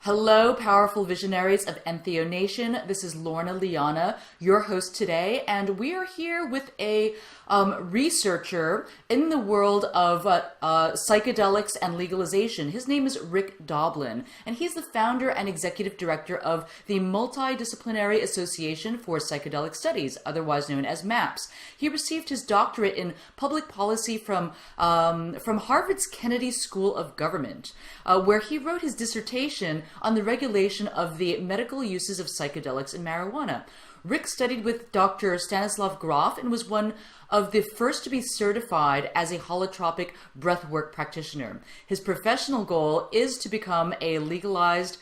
Hello, powerful visionaries of EntheoNation. This is Lorna, Liana, your host today, and we are here with a researcher in the world of psychedelics and legalization. His name is Rick Doblin, and he's the founder and executive director of the Multidisciplinary Association for Psychedelic Studies, otherwise known as MAPS. He received his doctorate in public policy from Harvard's Kennedy School of Government, where he wrote his dissertation on the regulation of the medical uses of psychedelics and marijuana. Rick studied with Dr. Stanislav Grof and was one of the first to be certified as a holotropic breathwork practitioner. His professional goal is to become a legally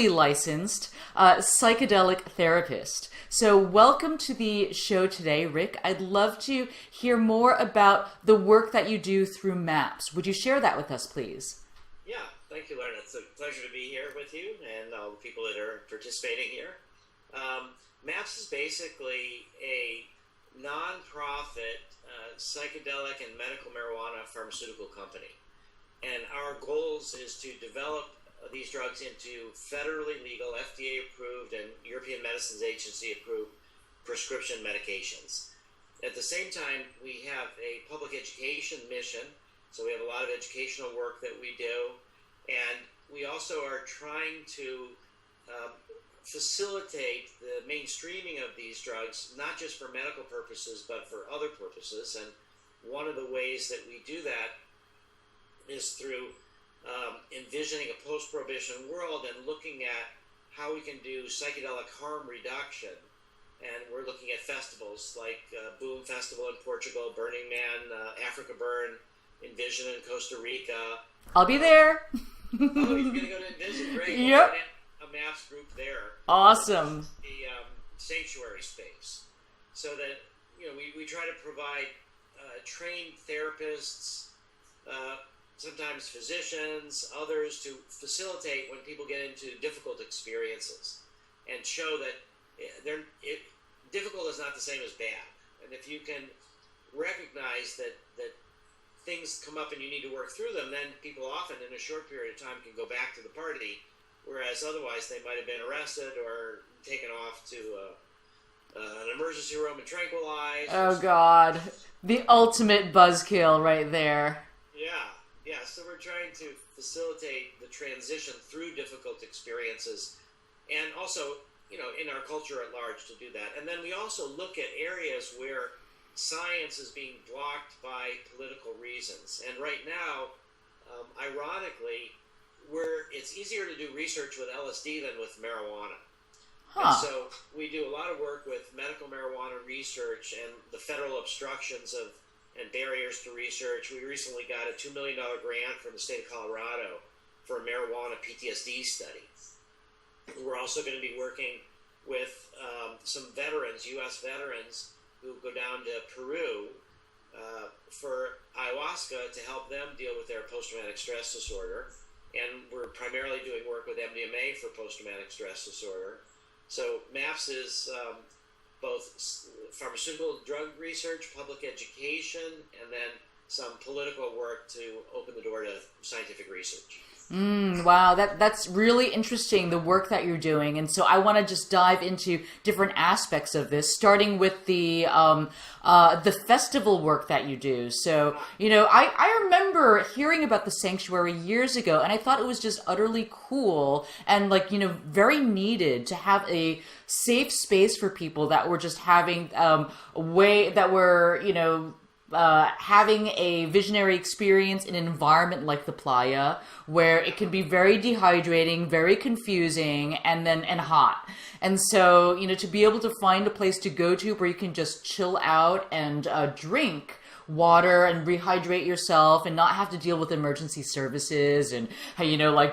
licensed psychedelic therapist. So welcome to the show today, Rick. I'd love to hear more about the work that you do through MAPS. Would you share that with us, please? Yeah, thank you, Lorna. It's a pleasure to be here with you and all the people that are participating here. MAPS is basically a non-profit psychedelic and medical marijuana pharmaceutical company. And our goals is to develop these drugs into federally legal, FDA-approved, and European Medicines Agency-approved prescription medications. At the same time, we have a public education mission, so we have a lot of educational work that we do, and we also are trying to facilitate the mainstreaming of these drugs, not just for medical purposes, but for other purposes. And one of the ways that we do that is through envisioning a post-prohibition world and looking at how we can do psychedelic harm reduction. And we're looking at festivals like Boom Festival in Portugal, Burning Man, Africa Burn, Envision in Costa Rica. I'll be there. Oh, you're going to go to Envision? Great. Yep. A MAPS group there. Awesome. The sanctuary space. So that, we try to provide trained therapists, sometimes physicians, others to facilitate when people get into difficult experiences and show that difficult is not the same as bad. And if you can recognize that things come up and you need to work through them, then people often in a short period of time can go back to the party, whereas otherwise they might have been arrested or taken off to an emergency room and tranquilized. Oh, God. The ultimate buzzkill right there. Yeah. So we're trying to facilitate the transition through difficult experiences and also, in our culture at large to do that. And then we also look at areas where science is being blocked by political reasons. And right now, ironically, it's easier to do research with LSD than with marijuana. And so we do a lot of work with medical marijuana research and the federal obstructions and barriers to research. We recently got a $2 million grant from the state of Colorado for a marijuana PTSD study. We're also going to be working with some veterans, U.S. veterans, who go down to Peru for ayahuasca to help them deal with their post-traumatic stress disorder. And we're primarily doing work with MDMA for post-traumatic stress disorder. So MAPS is both pharmaceutical drug research, public education, and then some political work to open the door to scientific research. Wow, that's really interesting, the work that you're doing. And so I want to just dive into different aspects of this, starting with the festival work that you do. So, I remember hearing about the sanctuary years ago, and I thought it was just utterly cool and very needed to have a safe space for people that were just having having a visionary experience in an environment like the playa, where it can be very dehydrating, very confusing, and hot. And so, to be able to find a place to go to where you can just chill out and drink water and rehydrate yourself and not have to deal with emergency services and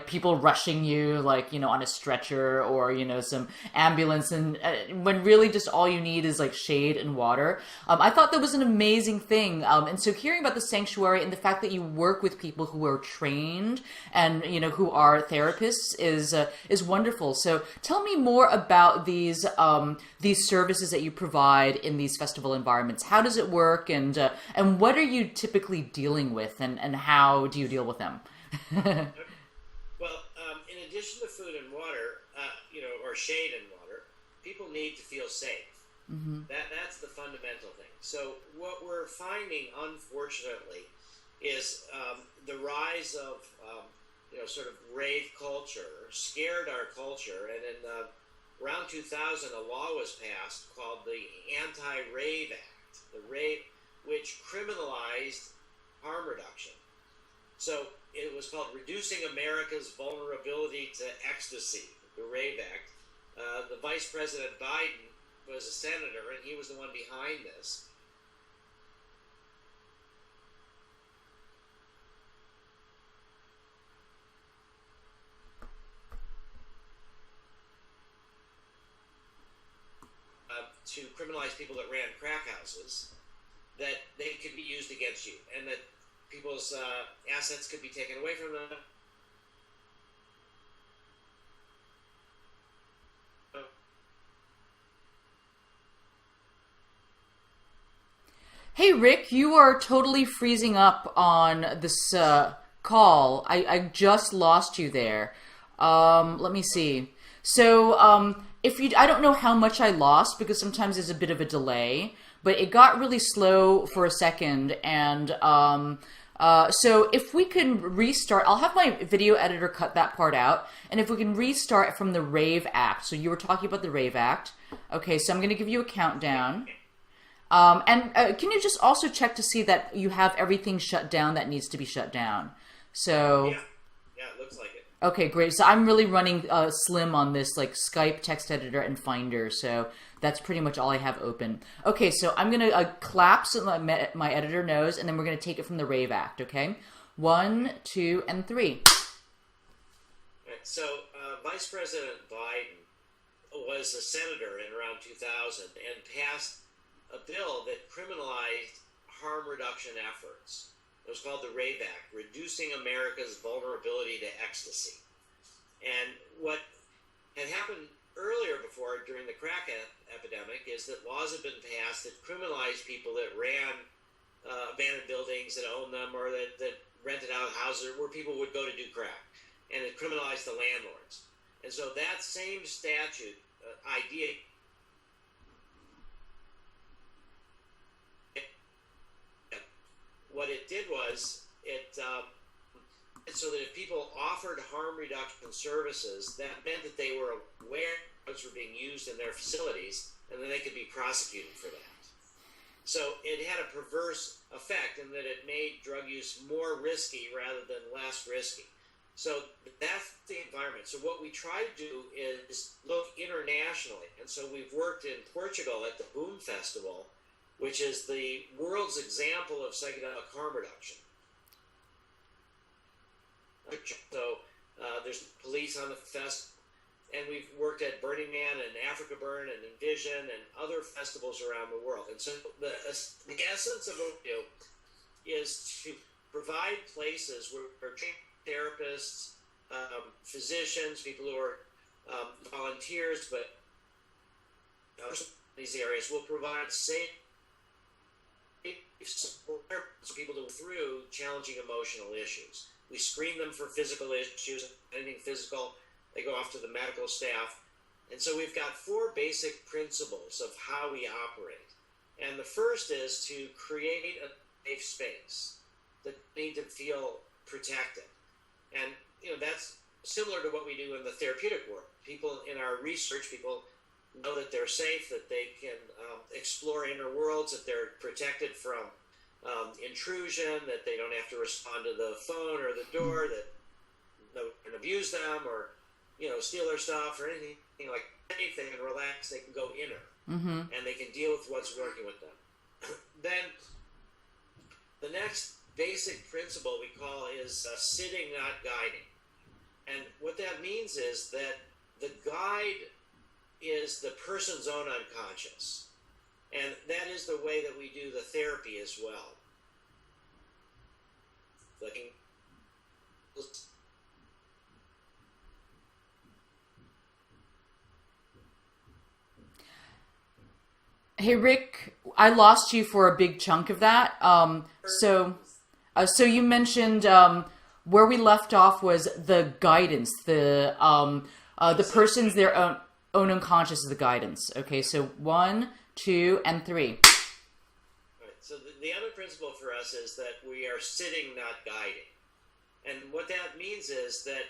people rushing you on a stretcher or some ambulance, and when really just all you need is shade and water. I thought that was an amazing thing, and so hearing about the sanctuary and the fact that you work with people who are trained and who are therapists is wonderful. So tell me more about these services that you provide in these festival environments. How does it work, and what are you typically dealing with, and how do you deal with them? Well, in addition to food and water, or shade and water, people need to feel safe. That's the fundamental thing. So what we're finding, unfortunately, is the rise of sort of rave culture scared our culture, and in around 2000, a law was passed called the Anti-Rave Act, which criminalized harm reduction. So it was called Reducing America's Vulnerability to Ecstasy, the Rave Act. The Vice President Biden was a senator, and he was the one behind this. To criminalize people that ran crack houses, that they could be used against you, and that people's assets could be taken away from them. Hey, Rick, you are totally freezing up on this call. I just lost you there. Let me see. So, I don't know how much I lost because sometimes there's a bit of a delay, but it got really slow for a second. And so if we can restart, I'll have my video editor cut that part out. And if we can restart from the Rave Act. So you were talking about the Rave Act. Okay, so I'm going to give you a countdown. Can you just also check to see that you have everything shut down that needs to be shut down? So yeah, it looks like it. Okay, great. So I'm really running slim on this, like Skype, text editor, and Finder. So that's pretty much all I have open. Okay, so I'm going to clap so my editor knows, and then we're going to take it from the Rave Act, okay? 1, 2, and 3. Right, so Vice President Biden was a senator in around 2000 and passed a bill that criminalized harm reduction efforts. It was called the Rave Act, Reducing America's Vulnerability to Ecstasy. And what had happened earlier before, during the crack epidemic, is that laws have been passed that criminalized people that ran abandoned buildings, that owned them, or that rented out houses where people would go to do crack. And it criminalized the landlords. And so that same statute idea, what it did was so that if people offered harm reduction services, that meant that they were aware drugs were being used in their facilities, and then they could be prosecuted for that. So it had a perverse effect in that it made drug use more risky rather than less risky. So that's the environment. So what we try to do is look internationally. And so we've worked in Portugal at the Boom Festival, which is the world's example of psychedelic harm reduction. So there's police on the fest, and we've worked at Burning Man and Africa Burn and Envision and other festivals around the world. And so the essence of what we do is to provide places where therapists, physicians, people who are volunteers, but these areas will provide safe support for people to go through challenging emotional issues. We screen them for physical issues, anything physical, they go off to the medical staff. And so we've got 4 basic principles of how we operate. And the first is to create a safe space that need to feel protected. And that's similar to what we do in the therapeutic work. People in our research, people know that they're safe, that they can explore inner worlds, that they're protected from intrusion, that they don't have to respond to the phone or the door, that no one can abuse them or steal their stuff or anything like that. They can relax, they can go inner, and they can deal with what's working with them. Then the next basic principle we call is sitting, not guiding. And what that means is that the guide is the person's own unconscious. And that is the way that we do the therapy as well. Hey, Rick, I lost you for a big chunk of that. So you mentioned where we left off was the guidance, the person's their own unconscious is the guidance. Okay, so 1, 2, and 3. Right. So the other principle for us is that we are sitting, not guiding. And what that means is that,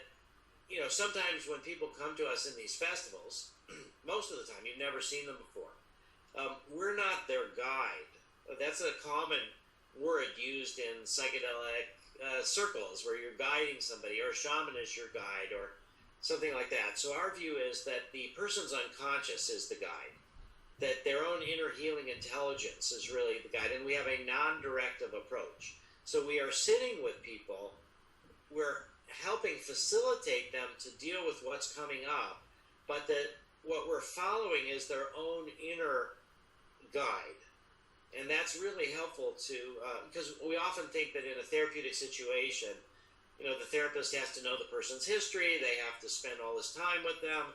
sometimes when people come to us in these festivals, most of the time, you've never seen them before. We're not their guide. That's a common word used in psychedelic circles where you're guiding somebody, or a shaman is your guide, or something like that. So our view is that the person's unconscious is the guide, that their own inner healing intelligence is really the guide, and we have a non-directive approach. So we are sitting with people, we're helping facilitate them to deal with what's coming up, but that what we're following is their own inner guide. And that's really helpful because we often think that in a therapeutic situation, the therapist has to know the person's history, they have to spend all this time with them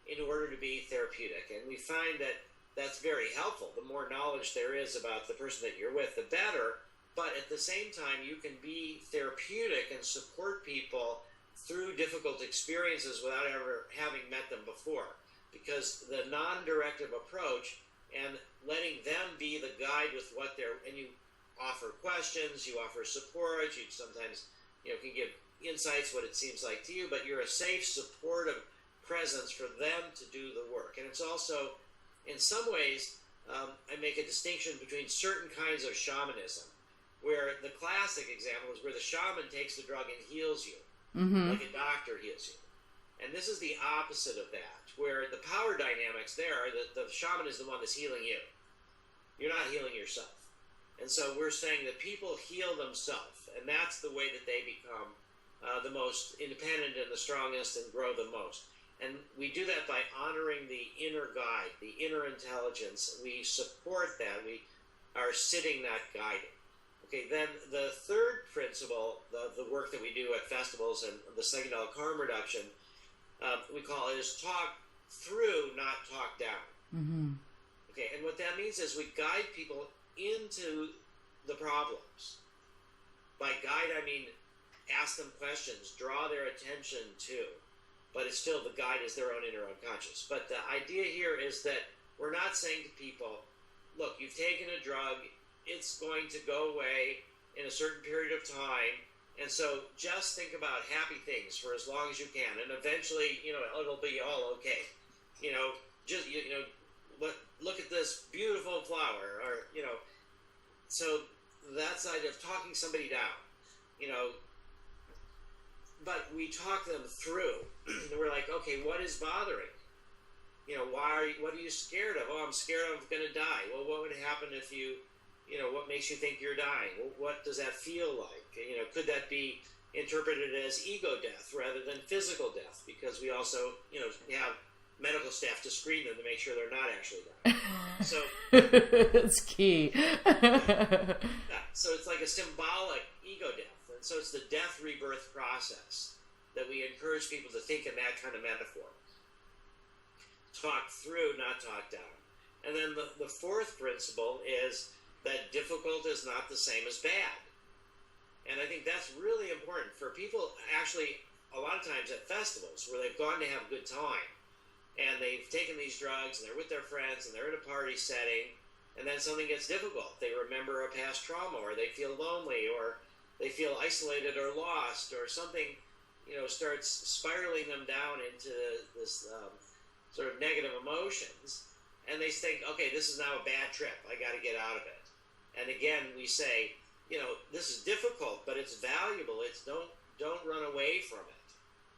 in order to be therapeutic. And we find that that's very helpful. The more knowledge there is about the person that you're with, the better. But at the same time, you can be therapeutic and support people through difficult experiences without ever having met them before. Because the non-directive approach and letting them be the guide with what and you offer questions, you offer support, you sometimes can give insights, what it seems like to you, but you're a safe, supportive presence for them to do the work. And it's also, in some ways, I make a distinction between certain kinds of shamanism, where the classic example is where the shaman takes the drug and heals you, like a doctor heals you. And this is the opposite of that, where the power dynamics there are that the shaman is the one that's healing you. You're not healing yourself. And so we're saying that people heal themselves, and that's the way that they become the most independent and the strongest and grow the most. And we do that by honoring the inner guide, the inner intelligence. We support that. We are sitting, not guiding. Okay, then the third principle, the work that we do at festivals and the psychedelic harm reduction, we call it is talk through, not talk down. Okay, and what that means is we guide people into the problems. By guide, I mean ask them questions, draw their attention to, but it's still the guide is their own inner unconscious. But the idea here is that we're not saying to people, look, you've taken a drug, it's going to go away in a certain period of time, and so just think about happy things for as long as you can, and eventually, it'll be all okay. Just, look at this beautiful flower, or, so that side of talking somebody down, but we talk them through. We're like, okay, what is bothering? What are you scared of? Oh, I'm scared I'm going to die. Well, what would happen if what makes you think you're dying? Well, what does that feel like? Could that be interpreted as ego death rather than physical death? Because we also, have medical staff to screen them to make sure they're not actually dying. So that's key. So it's like a symbolic ego death. And so it's the death rebirth process that we encourage people to think in that kind of metaphor. Talk through, not talk down. And then the fourth principle is that difficult is not the same as bad. And I think that's really important for people, actually, a lot of times at festivals where they've gone to have a good time and they've taken these drugs and they're with their friends and they're in a party setting, and then something gets difficult. They remember a past trauma, or they feel lonely, or they feel isolated or lost, or something, starts spiraling them down into this sort of negative emotions. And they think, okay, this is now a bad trip. I got to get out of it. And again, we say, this is difficult, but it's valuable. It's don't run away from it.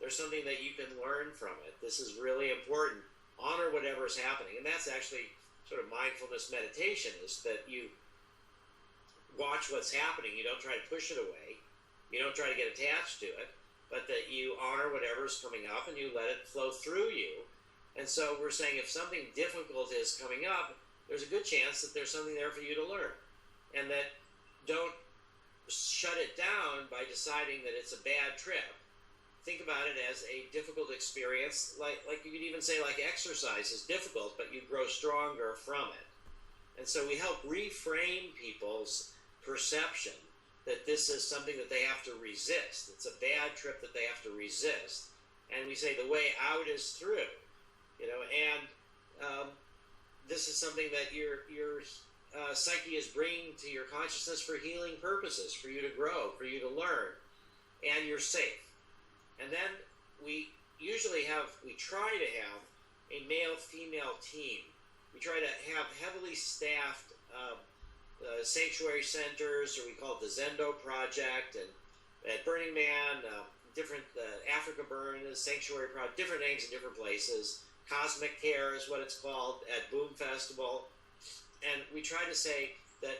There's something that you can learn from it. This is really important. Honor whatever is happening. And that's actually sort of mindfulness meditation, is that you watch what's happening. You don't try to push it away. You don't try to get attached to it, but that you honor whatever's coming up and you let it flow through you. And so we're saying if something difficult is coming up, there's a good chance that there's something there for you to learn. And that don't shut it down by deciding that it's a bad trip. Think about it as a difficult experience, like you could even say like exercise is difficult, but you grow stronger from it. And so we help reframe people's perception that this is something that they have to resist. It's a bad trip that they have to resist. And we say the way out is through, and this is something that your psyche is bringing to your consciousness for healing purposes, for you to grow, for you to learn, and you're safe. And then we try to have a male-female team. We try to have heavily staffed sanctuary centers, or we call it the Zendo Project, and at Burning Man, different Africa Burn, Sanctuary Project, different names in different places. Cosmic Care is what it's called at Boom Festival. And we try to say that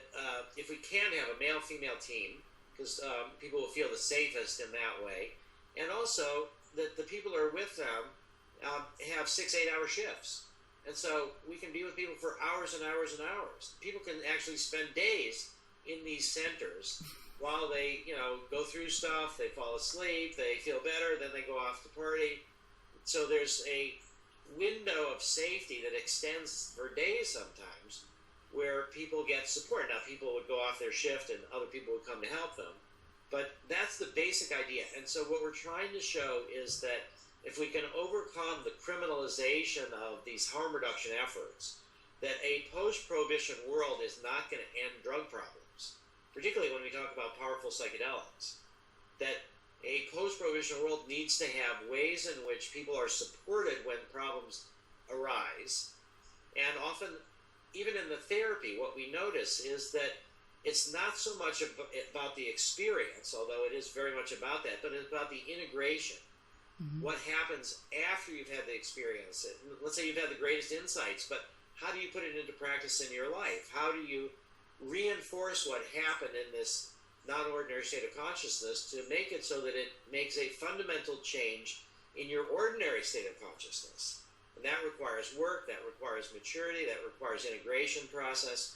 if we can have a male-female team, because people will feel the safest in that way, and also that the people who are with them have 6-8-hour shifts. And so we can be with people for hours and hours and hours. People can actually spend days in these centers while they, go through stuff, they fall asleep, they feel better, then they go off to party. So there's a window of safety that extends for days sometimes, where people get support. Now, people would go off their shift and other people would come to help them. But that's the basic idea. And so what we're trying to show is that if we can overcome the criminalization of these harm reduction efforts, that a post-prohibition world is not going to end drug problems, particularly when we talk about powerful psychedelics, that a post-prohibition world needs to have ways in which people are supported when problems arise. And often, even in the therapy, what we notice is that it's not so much about the experience, although it is very much about that, but it's about the integration. Mm-hmm. What happens after you've had the experience? Let's say you've had the greatest insights, but how do you put it into practice in your life? How do you reinforce what happened in this non-ordinary state of consciousness to make it so that it makes a fundamental change in your ordinary state of consciousness? And that requires work, that requires maturity, that requires integration process.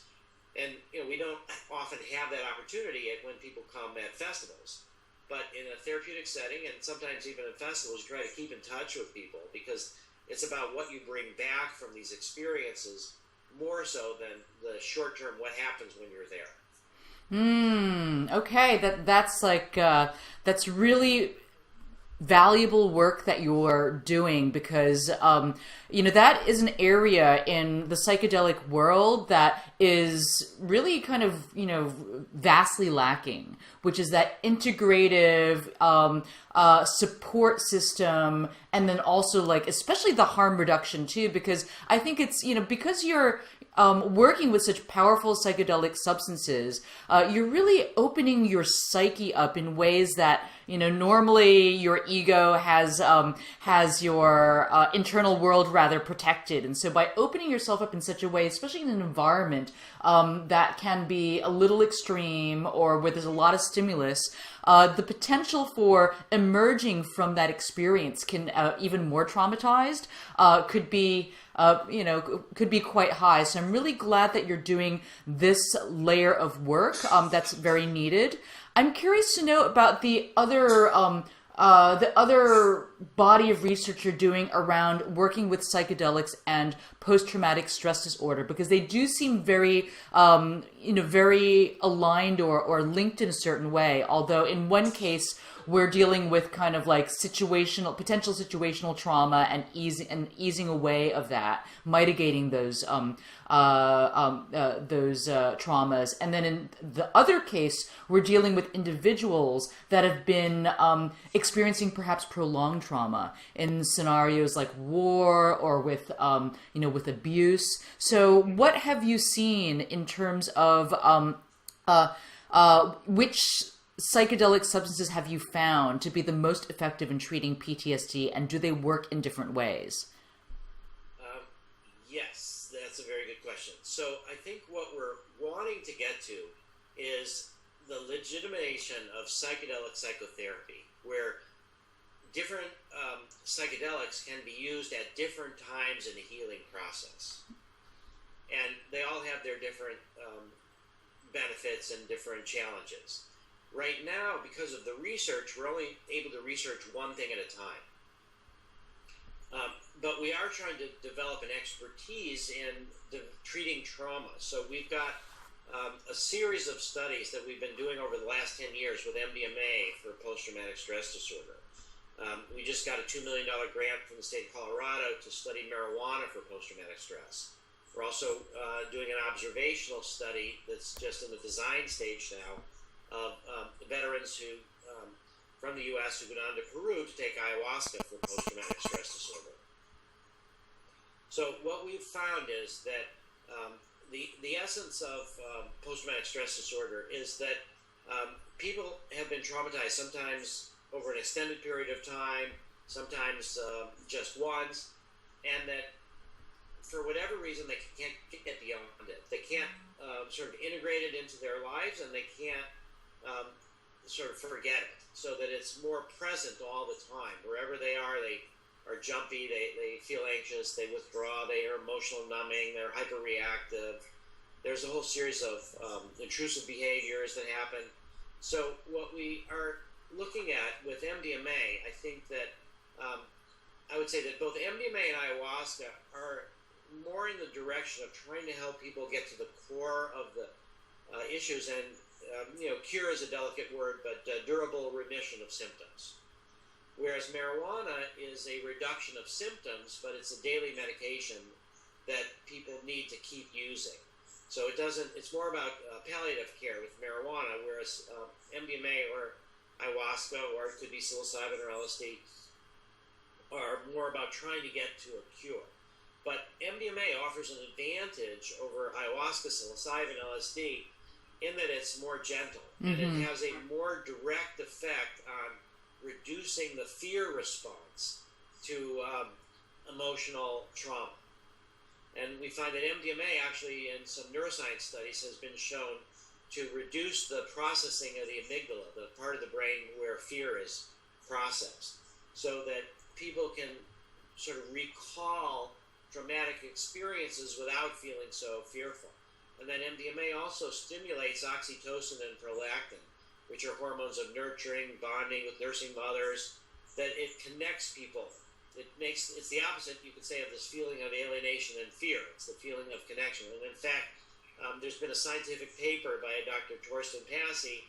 And we don't often have that opportunity when people come at festivals. But in a therapeutic setting, and sometimes even at festivals, you try to keep in touch with people, because it's about what you bring back from these experiences more so than the short term, what happens when you're there. Okay, that's really valuable work that you're doing, because that is an area in the psychedelic world that is really kind of vastly lacking, which is that integrative support system, and then also especially the harm reduction too, because I think it's because you're working with such powerful psychedelic substances, you're really opening your psyche up in ways that normally your ego has your internal world rather protected. And so by opening yourself up in such a way, especially in an environment that can be a little extreme or where there's a lot of stimulus, the potential for emerging from that experience can even more traumatized could be quite high. So I'm really glad that you're doing this layer of work that's very needed. I'm curious to know about the other body of research you're doing around working with psychedelics and post-traumatic stress disorder, because they do seem very, very aligned or linked in a certain way. Although in one case, we're dealing with kind of potential situational trauma and easing away of that, mitigating those traumas. And then in the other case, we're dealing with individuals that have been experiencing perhaps prolonged trauma in scenarios like war or with with abuse. So what have you seen in terms of which psychedelic substances have you found to be the most effective in treating PTSD, and do they work in different ways? Yes, that's a very good question. So I think what we're wanting to get to is the legitimation of psychedelic psychotherapy, where different psychedelics can be used at different times in the healing process. And they all have their different benefits and different challenges. Right now, because of the research, we're only able to research one thing at a time. But we are trying to develop an expertise in treating trauma. So we've got a series of studies that we've been doing over the last 10 years with MDMA for post-traumatic stress disorder. We just got a $2 million grant from the state of Colorado to study marijuana for post-traumatic stress. We're also doing an observational study that's just in the design stage now of veterans who from the U.S. who've gone on to Peru to take ayahuasca for post-traumatic stress disorder. So what we've found is that the essence of post-traumatic stress disorder is that people have been traumatized sometimes over an extended period of time, sometimes just once, and that for whatever reason they can't get beyond it. They can't sort of integrate it into their lives, and they can't sort of forget it, so that it's more present all the time. Wherever they are jumpy, they feel anxious, they withdraw, they are emotional numbing, they're hyperreactive. There's a whole series of intrusive behaviors that happen. So what we are looking at with MDMA, I think that I would say that both MDMA and ayahuasca are more in the direction of trying to help people get to the core of the issues, and cure is a delicate word, but durable remission of symptoms. Whereas marijuana is a reduction of symptoms, but it's a daily medication that people need to keep using. So it's more about palliative care with marijuana, whereas MDMA or ayahuasca, or it could be psilocybin or LSD, are more about trying to get to a cure. But MDMA offers an advantage over ayahuasca, psilocybin, LSD, in that it's more gentle, and it has a more direct effect on reducing the fear response to emotional trauma. And we find that MDMA actually in some neuroscience studies has been shown to reduce the processing of the amygdala, the part of the brain where fear is processed, so that people can sort of recall traumatic experiences without feeling so fearful. And then MDMA also stimulates oxytocin and prolactin, which are hormones of nurturing, bonding with nursing mothers, that it connects people. It's the opposite, you could say, of this feeling of alienation and fear. It's the feeling of connection. And in fact, there's been a scientific paper by Dr. Torsten Passy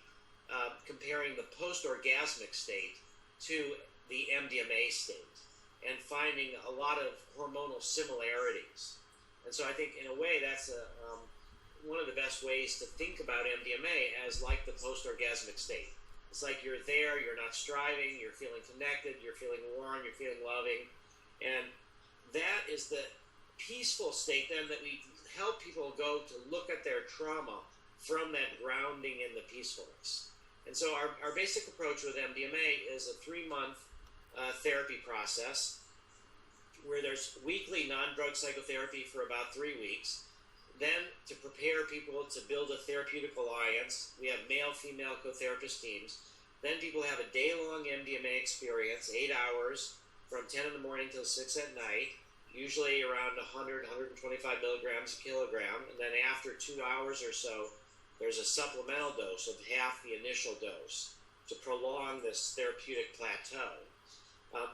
comparing the post-orgasmic state to the MDMA state and finding a lot of hormonal similarities. And so I think, in a way, that's one of the best ways to think about MDMA as like the post-orgasmic state. It's like you're there, you're not striving, you're feeling connected, you're feeling warm, you're feeling loving. And that is the peaceful state then that we help people go to look at their trauma from that grounding in the peacefulness. And so our basic approach with MDMA is a 3-month therapy process where there's weekly non-drug psychotherapy for about 3 weeks. Then, to prepare people to build a therapeutic alliance, we have male-female co-therapist teams. Then people have a day-long MDMA experience, 8 hours, from 10 in the morning till 6 at night, usually around 100, 125 milligrams a kilogram. And then after 2 hours or so, there's a supplemental dose of half the initial dose to prolong this therapeutic plateau.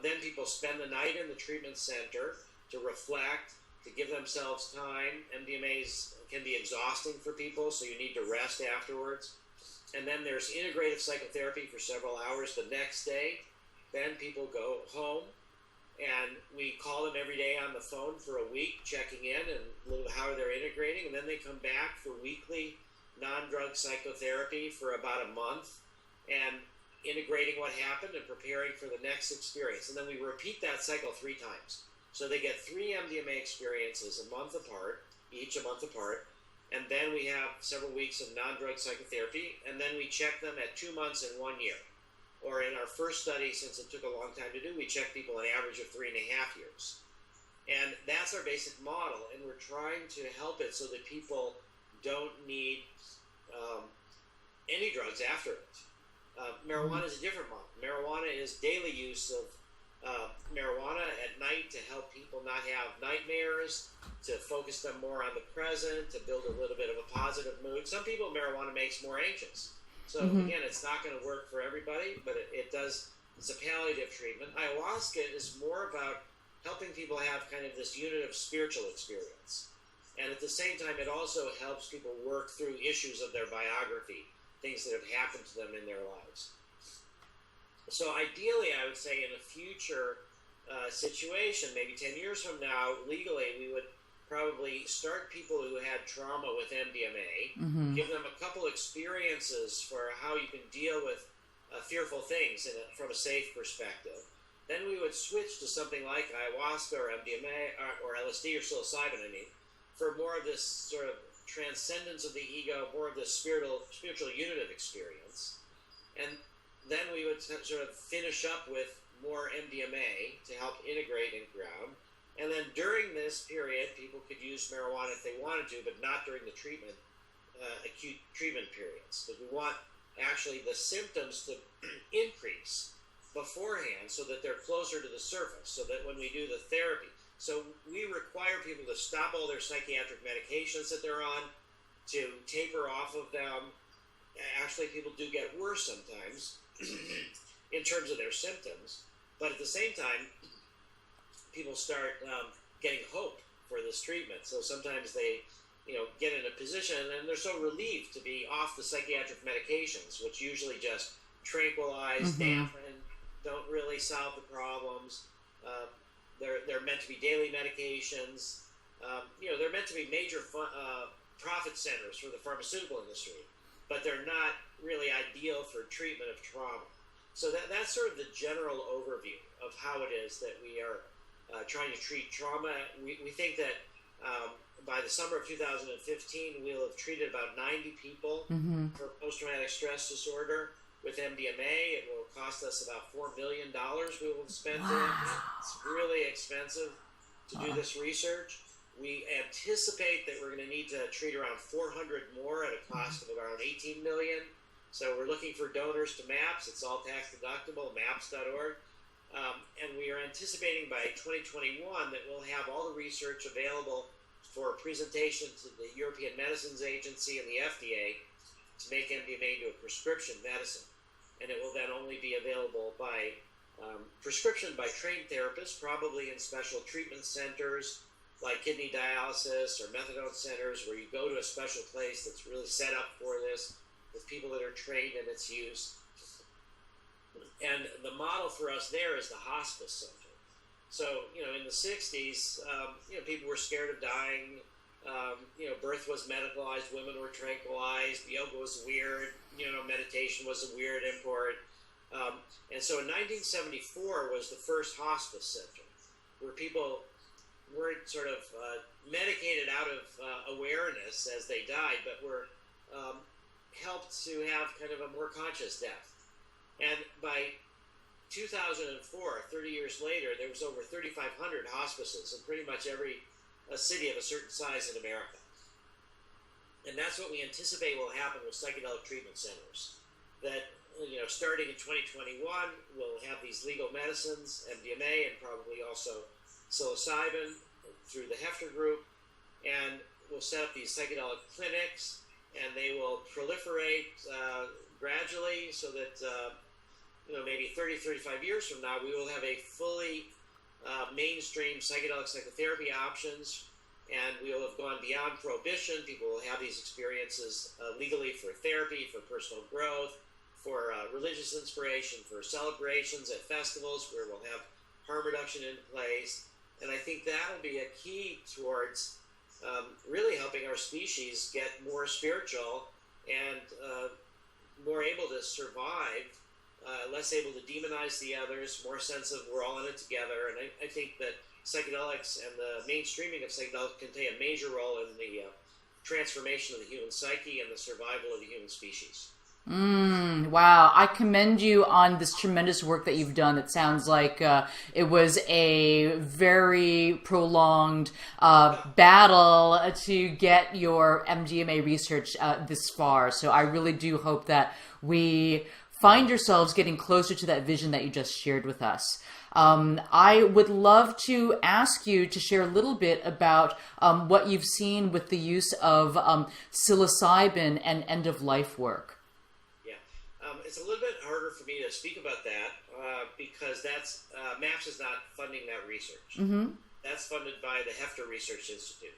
Then people spend the night in the treatment center to reflect, to give themselves time. MDMAs can be exhausting for people, so you need to rest afterwards. And then there's integrative psychotherapy for several hours the next day. Then people go home, and we call them every day on the phone for a week, checking in and how they're integrating. And then they come back for weekly non-drug psychotherapy for about a month, and integrating what happened and preparing for the next experience. And then we repeat that cycle 3 times. So they get 3 MDMA experiences a month apart, each a month apart, and then we have several weeks of non-drug psychotherapy, and then we check them at 2 months and 1 year. Or in our first study, since it took a long time to do, we check people an average of 3.5 years. And that's our basic model, and we're trying to help it so that people don't need any drugs after it. Marijuana is a different model. Marijuana is daily use of marijuana at night to help people not have nightmares, to focus them more on the present, to build a little bit of a positive mood. Some people, marijuana makes more anxious. So again, it's not going to work for everybody, but it does. It's a palliative treatment. Ayahuasca is more about helping people have kind of this unit of spiritual experience. And at the same time, it also helps people work through issues of their biography, things that have happened to them in their lives. So ideally, I would say in a future situation, maybe 10 years from now, legally, we would probably start people who had trauma with MDMA, give them a couple experiences for how you can deal with fearful things from a safe perspective. Then we would switch to something like ayahuasca or MDMA or LSD or psilocybin, for more of this sort of transcendence of the ego, more of this spiritual unitive experience. And then we would sort of finish up with more MDMA to help integrate and ground. And then during this period, people could use marijuana if they wanted to, but not during the acute treatment periods. Because we want actually the symptoms to increase beforehand so that they're closer to the surface, so that when we do the therapy. So we require people to stop all their psychiatric medications that they're on, to taper off of them. Actually, people do get worse sometimes in terms of their symptoms. But at the same time, people start getting hope for this treatment. So sometimes they, get in a position and they're so relieved to be off the psychiatric medications, which usually just tranquilize, dampen, don't really solve the problems. They're meant to be daily medications. They're meant to be major profit centers for the pharmaceutical industry, but they're not really ideal for treatment of trauma. So that's sort of the general overview of how it is that we are trying to treat trauma. We think that by the summer of 2015, we'll have treated about 90 people for post-traumatic stress disorder with MDMA. It will cost us about $4 million we will spend doing it. It's really expensive to do this research. We anticipate that we're going to need to treat around 400 more at a cost of around $18 million. So we're looking for donors to MAPS. It's all tax deductible, maps.org. And we are anticipating by 2021 that we'll have all the research available for presentation to the European Medicines Agency and the FDA to make MDMA into a prescription medicine. And it will then only be available by prescription by trained therapists, probably in special treatment centers like kidney dialysis or methadone centers, where you go to a special place that's really set up for this with people that are trained in its use. And the model for us there is the hospice center. So, in the 60s, people were scared of dying. Birth was medicalized, women were tranquilized, yoga was weird, meditation was a weird import. And so in 1974 was the first hospice center where people weren't sort of medicated out of awareness as they died, but were helped to have kind of a more conscious death. And by 2004, 30 years later, there was over 3,500 hospices in pretty much every city of a certain size in America. And that's what we anticipate will happen with psychedelic treatment centers. That, starting in 2021, we'll have these legal medicines, MDMA, and probably also psilocybin through the Hefter Group. And we'll set up these psychedelic clinics, and they will proliferate gradually so that, maybe 30, 35 years from now, we will have a fully mainstream psychedelic psychotherapy options, and we will have gone beyond prohibition. People will have these experiences legally for therapy, for personal growth, for religious inspiration, for celebrations at festivals where we'll have harm reduction in place. And I think that'll be a key towards really helping our species get more spiritual and more able to survive, less able to demonize the others, more sense of we're all in it together. And I think that psychedelics and the mainstreaming of psychedelics can play a major role in the transformation of the human psyche and the survival of the human species. Wow. I commend you on this tremendous work that you've done. It sounds like it was a very prolonged battle to get your MDMA research this far. So I really do hope that we find yourselves getting closer to that vision that you just shared with us. I would love to ask you to share a little bit about what you've seen with the use of psilocybin and end-of-life work. It's a little bit harder for me to speak about that because that's MAPS is not funding that research. That's funded by the Hefter Research Institute.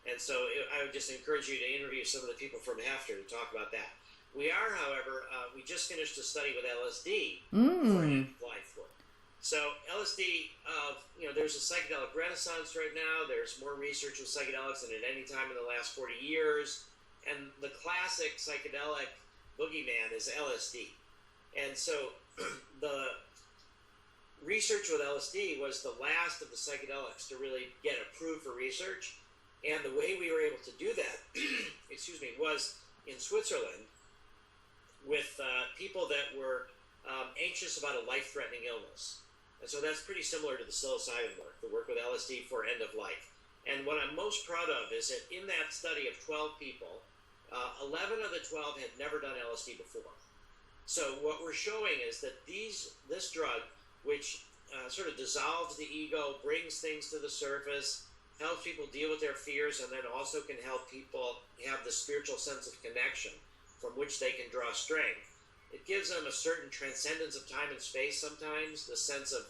And so I would just encourage you to interview some of the people from Hefner to talk about that. We are, however, we just finished a study with LSD for life work. So LSD, there's a psychedelic renaissance right now. There's more research with psychedelics than at any time in the last 40 years. And the classic psychedelic boogeyman is LSD. And so the research with LSD was the last of the psychedelics to really get approved for research. And the way we were able to do that, was in Switzerland with people that were anxious about a life-threatening illness. And so that's pretty similar to the psilocybin work, the work with LSD for end of life. And what I'm most proud of is that in that study of 12 people, 11 of the 12 had never done LSD before. So what we're showing is that this drug, which sort of dissolves the ego, brings things to the surface, helps people deal with their fears, and then also can help people have the spiritual sense of connection from which they can draw strength. It gives them a certain transcendence of time and space sometimes, the sense of,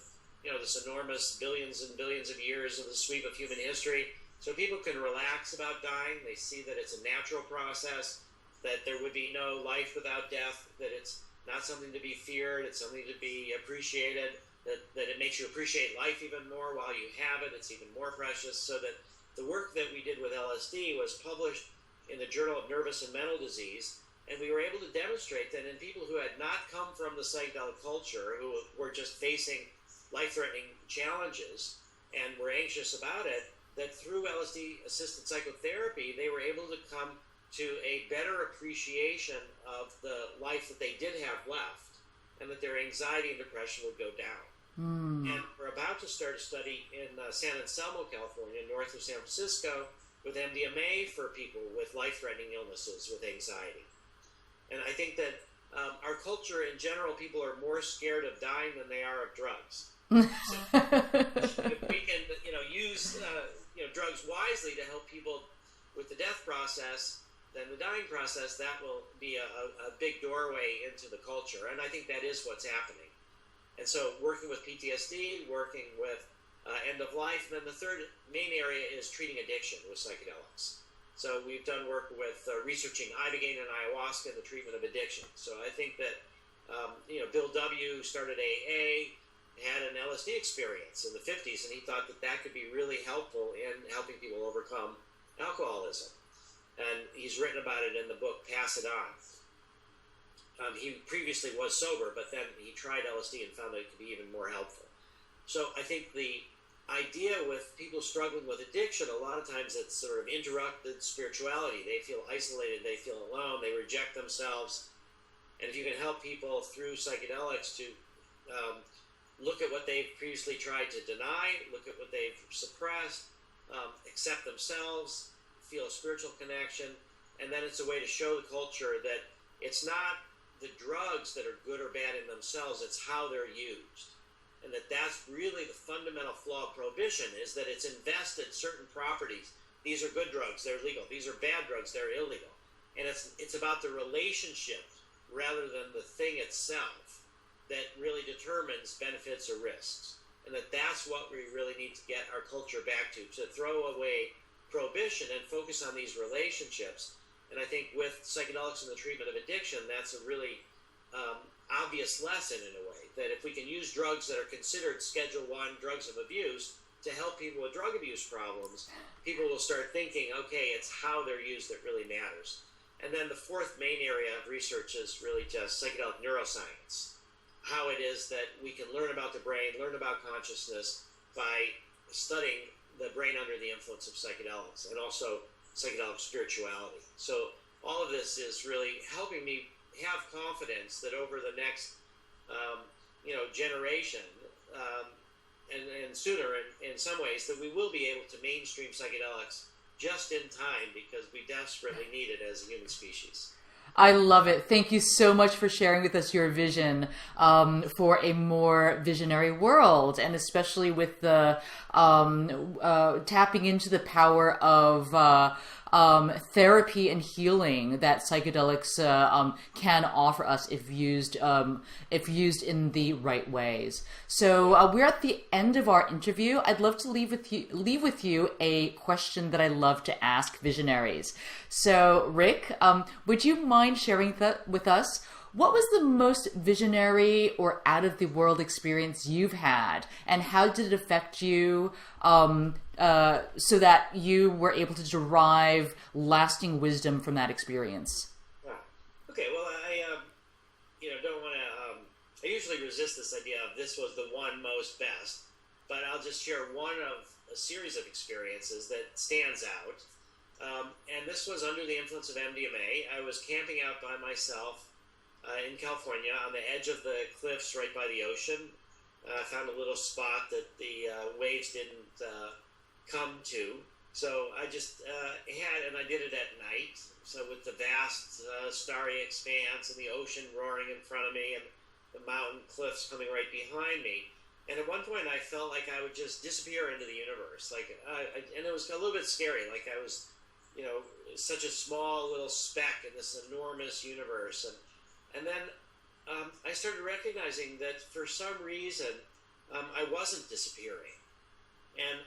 this enormous billions and billions of years of the sweep of human history. So people can relax about dying. They see that it's a natural process, that there would be no life without death, that it's not something to be feared, it's something to be appreciated, that it makes you appreciate life even more while you have it. It's even more precious. So that the work that we did with LSD was published in the Journal of Nervous and Mental Disease. And we were able to demonstrate that in people who had not come from the psychedelic culture, who were just facing life-threatening challenges and were anxious about it, that through LSD-assisted psychotherapy, they were able to come to a better appreciation of the life that they did have left, and that their anxiety and depression would go down. And we're about to start a study in San Anselmo, California, north of San Francisco, with MDMA for people with life-threatening illnesses with anxiety. And I think that our culture in general, people are more scared of dying than they are of drugs. So if we can, use drugs wisely to help people with the death process, then the dying process, that will be a big doorway into the culture. And I think that is what's happening. And so working with PTSD, working with end of life, and then the third main area is treating addiction with psychedelics. So we've done work with researching ibogaine and ayahuasca in the treatment of addiction. So I think that, Bill W., who started AA, had an LSD experience in the 50s, and he thought that could be really helpful in helping people overcome alcoholism. And he's written about it in the book Pass It On. He previously was sober, but then he tried LSD and found that it could be even more helpful. So I think the idea with people struggling with addiction, a lot of times it's sort of interrupted spirituality. They feel isolated, they feel alone, they reject themselves. And if you can help people through psychedelics to look at what they've previously tried to deny, look at what they've suppressed, accept themselves, feel a spiritual connection, and then it's a way to show the culture that it's not the drugs that are good or bad in themselves, it's how they're used. And that's really the fundamental flaw of prohibition, is that it's invested certain properties. These are good drugs, they're legal. These are bad drugs, they're illegal. And it's about the relationship rather than the thing itself that really determines benefits or risks. And that's what we really need to get our culture back to throw away prohibition and focus on these relationships. And I think with psychedelics and the treatment of addiction, that's a really obvious lesson in a way, that if we can use drugs that are considered Schedule I drugs of abuse to help people with drug abuse problems, people will start thinking, okay, it's how they're used that really matters. And then the fourth main area of research is really just psychedelic neuroscience, how it is that we can learn about the brain, learn about consciousness by studying the brain under the influence of psychedelics, and also psychedelic spirituality. So all of this is really helping me have confidence that over the next generation, and sooner in some ways, that we will be able to mainstream psychedelics just in time, because we desperately need it as a human species. I love it. Thank you so much for sharing with us your vision for a more visionary world, and especially with the tapping into the power of therapy and healing that psychedelics can offer us if used in the right ways. So we're at the end of our interview. I'd love to leave with you a question that I love to ask visionaries. So Rick, would you mind sharing that with us? What was the most visionary or out-of-the-world experience you've had, and how did it affect you so that you were able to derive lasting wisdom from that experience? Okay, well, I don't want to. I usually resist this idea of this was the one most best, but I'll just share one of a series of experiences that stands out. And this was under the influence of MDMA. I was camping out by myself in California on the edge of the cliffs right by the ocean. I found a little spot that the waves didn't come to. So I just and I did it at night. So with the vast starry expanse and the ocean roaring in front of me and the mountain cliffs coming right behind me. And at one point I felt like I would just disappear into the universe. And it was a little bit scary. Like I was, such a small little speck in this enormous universe. And then I started recognizing that for some reason I wasn't disappearing. And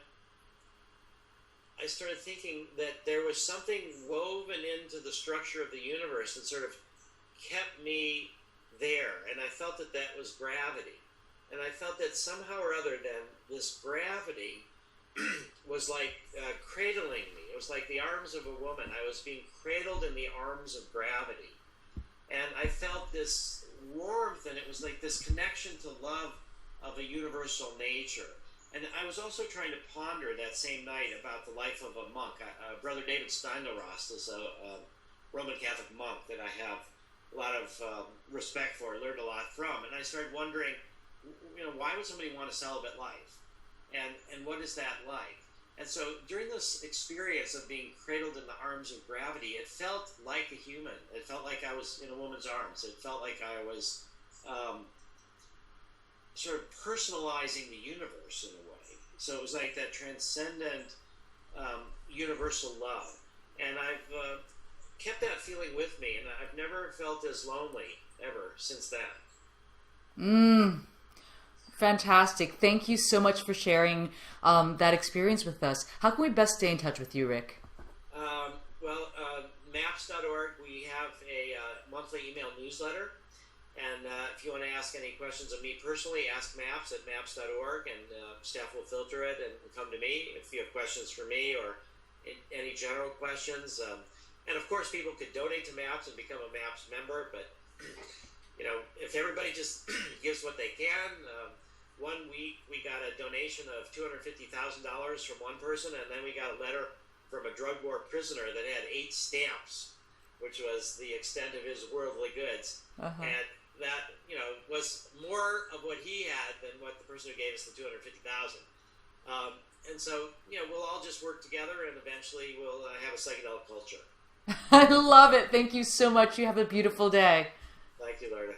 I started thinking that there was something woven into the structure of the universe that sort of kept me there. And I felt that that was gravity. And I felt that somehow or other then this gravity was like cradling me. It was like the arms of a woman. I was being cradled in the arms of gravity. And I felt this warmth, and it was like this connection to love of a universal nature. And I was also trying to ponder that same night about the life of a monk. Brother David Steindl-Rast is a Roman Catholic monk that I have a lot of respect for, learned a lot from. And I started wondering, why would somebody want a celibate life? And what is that like? And so during this experience of being cradled in the arms of gravity, it felt like a human. It felt like I was in a woman's arms. It felt like I was sort of personalizing the universe in a way. So it was like that transcendent universal love. And I've kept that feeling with me, and I've never felt as lonely ever since then. Fantastic. Thank you so much for sharing that experience with us. How can we best stay in touch with you, Rick? Maps.org, we have a monthly email newsletter. And if you want to ask any questions of me personally, ask Maps at maps.org, and staff will filter it and come to me if you have questions for me or any general questions. And of course, people could donate to Maps and become a Maps member, but if everybody just gives what they can. 1 week we got a donation of $250,000 from one person, and then we got a letter from a drug war prisoner that had 8 stamps, which was the extent of his worldly goods. And that was more of what he had than what the person who gave us the $250,000. And so we'll all just work together, and eventually we'll have a psychedelic culture. I love it. Thank you so much. You have a beautiful day. Thank you, Lorna.